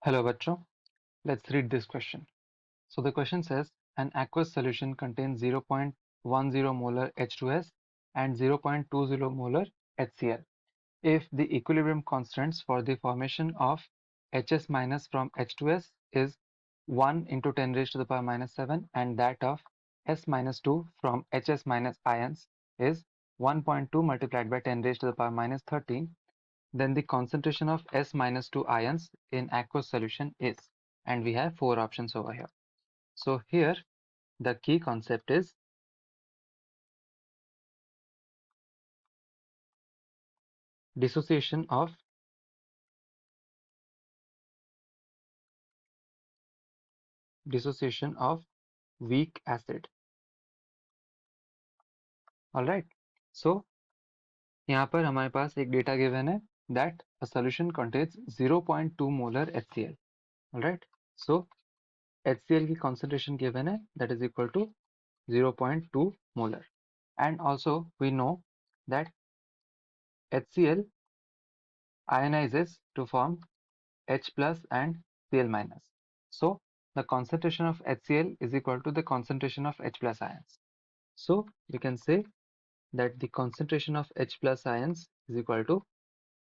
Hello, bachcho. Let's read this question. So the question says an aqueous solution contains 0.10 molar H2S and 0.20 molar HCl. If the equilibrium constants for the formation of Hs minus from H2S is 1 into 10 raised to the power minus 7 and that of S minus 2 from Hs minus ions is 1.2 multiplied by 10 raised to the power minus 13, then the concentration of S minus 2 ions in aqueous solution is, and we have four options over here. So here the key concept is dissociation of weak acid. All right. So यहाँ पर हमारे पास एक data given है that a solution contains 0.2 molar HCl. All right. So HCl की concentration given है that is equal to 0.2 molar. And also we know that HCl ionizes to form H plus and Cl minus. So the concentration of HCl is equal to the concentration of H plus ions. So we can say that the concentration of H plus ions is equal to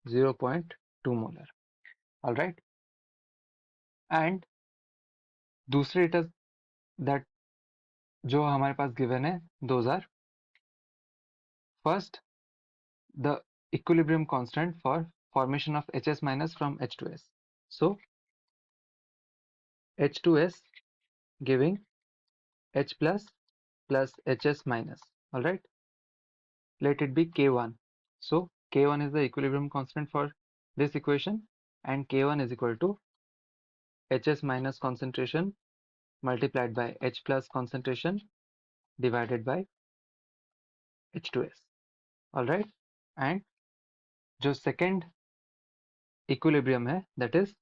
0.2 molar. All right. And दूसरे data that जो हमारे पास given है those are first the equilibrium constant for formation of Hs minus from H2S. So H2S giving H plus plus Hs minus. All right. Let it be K1. So K1 is the equilibrium constant for this equation, and K1 is equal to Hs minus concentration multiplied by H plus concentration divided by H2S. All right. And जो second equilibrium है that is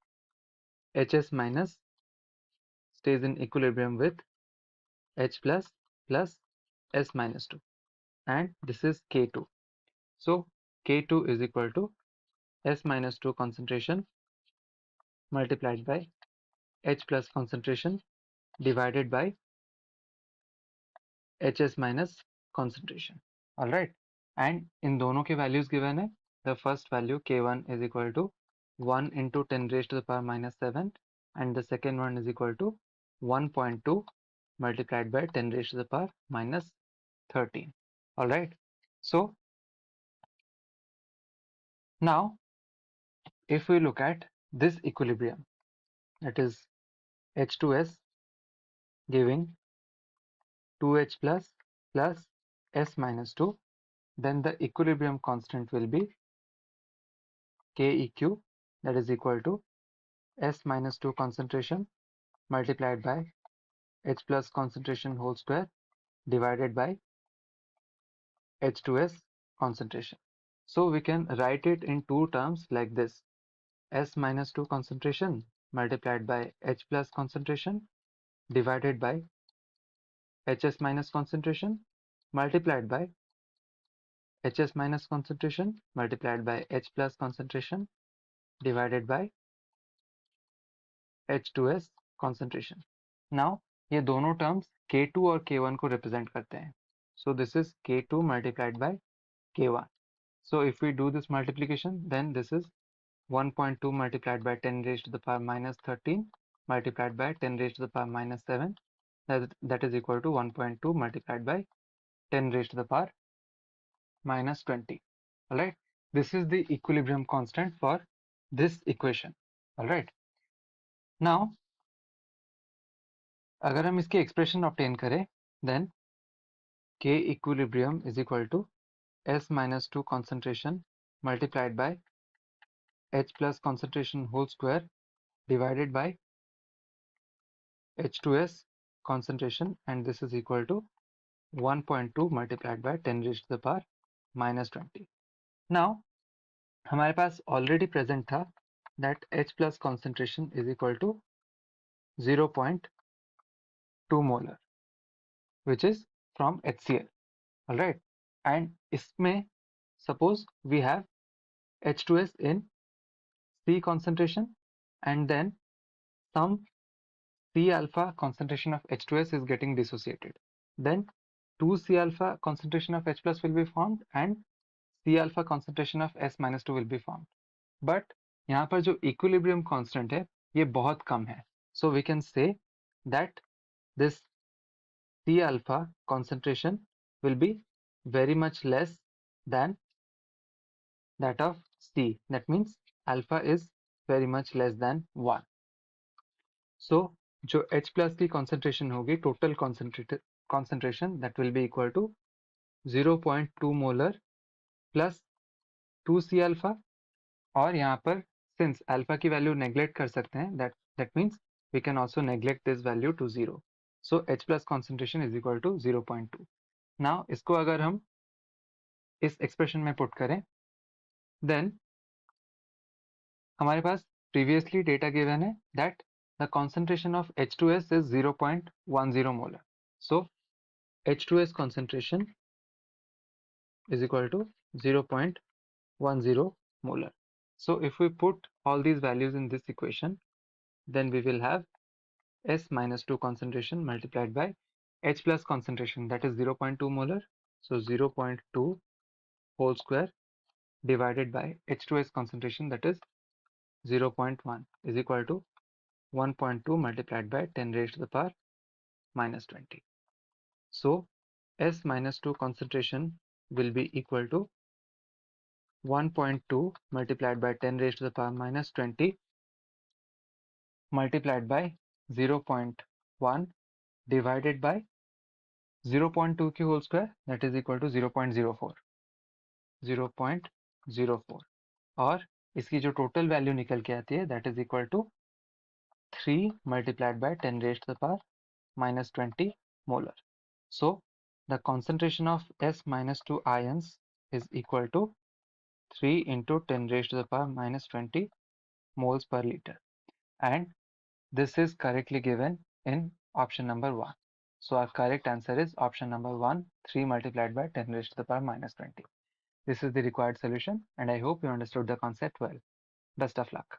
Hs minus stays in equilibrium with H plus plus S minus 2, and this is K2. So K2 is equal to S minus 2 concentration multiplied by H plus concentration divided by Hs minus concentration. All right. And in दोनों के values given है. The first value K1 is equal to 1 into 10 raised to the power minus 7, and the second one is equal to 1.2 multiplied by 10 raised to the power minus 13. All right. So now if we look at this equilibrium, that is H2S giving 2H plus plus S minus 2, then the equilibrium constant will be KEQ, that is equal to S minus 2 concentration multiplied by H plus concentration whole square divided by H2S concentration. So we can write it in two terms like this: S minus 2 concentration multiplied by H plus concentration divided by Hs minus concentration multiplied by Hs minus concentration multiplied by H plus concentration divided by H2S concentration. Now ये दोनों terms K2 और K1 को represent करते हैं. So this is K2 multiplied by K1. So if we do this multiplication, then this is 1.2 multiplied by 10 raised to the power minus 13 multiplied by 10 raised to the power minus 7. That is equal to 1.2 multiplied by 10 raised to the power minus 20. All right. This is the equilibrium constant for this equation. All right. Now अगर हम इसकी expression obtain करें, then K equilibrium is equal to S minus 2 concentration multiplied by H plus concentration whole square divided by H2S concentration, and this is equal to 1.2 multiplied by 10 raised to the power minus 20. Now हमारे पास already present था that H plus concentration is equal to 0.2 molar, which is from HCl. All right. And इसमें suppose we have H2S in C concentration, and then some C alpha concentration of H2S is getting dissociated. Then 2C alpha concentration of H plus will be formed and C alpha concentration of S minus 2 will be formed. But यहाँ पर जो equilibrium constant है ये बहुत कम है. So we can say that this C alpha concentration will be very much less than that of C. That means alpha is very much less than 1. So जो H plus की concentration होगी total concentration that will be equal to 0.2 molar plus 2C alpha. और यहाँ पर since alpha की value neglect कर सकते हैं that means we can also neglect this value to 0. So H plus concentration is equal to 0.2. Now इसको अगर हम इस expression में put करें then हमारे पास previously data given है that the concentration of H2S is 0.10 molar. So H2S concentration is equal to 0.10 molar. So if we put all these values in this equation, then we will have S minus 2 concentration multiplied by H plus concentration, that is 0.2 molar. So 0.2 whole square divided by H2S concentration, that is 0.1, is equal to 1.2 multiplied by 10 raised to the power minus 20. So S minus 2 concentration will be equal to 1.2 multiplied by 10 raised to the power minus 20 multiplied by 0.1 divided by 0.2 की whole square, that is equal to 0.04. 0.04 और इसकी जो total value निकल के आती है that is equal to 3 multiplied by 10 raised to the power minus 20 molar. So the concentration of S minus 2 ions is equal to 3 into 10 raised to the power minus 20 moles per liter, and this is correctly given in option number 1. So our correct answer is option number 1, 3 multiplied by 10 raised to the power minus 20. This is the required solution, and I hope you understood the concept well. Best of luck.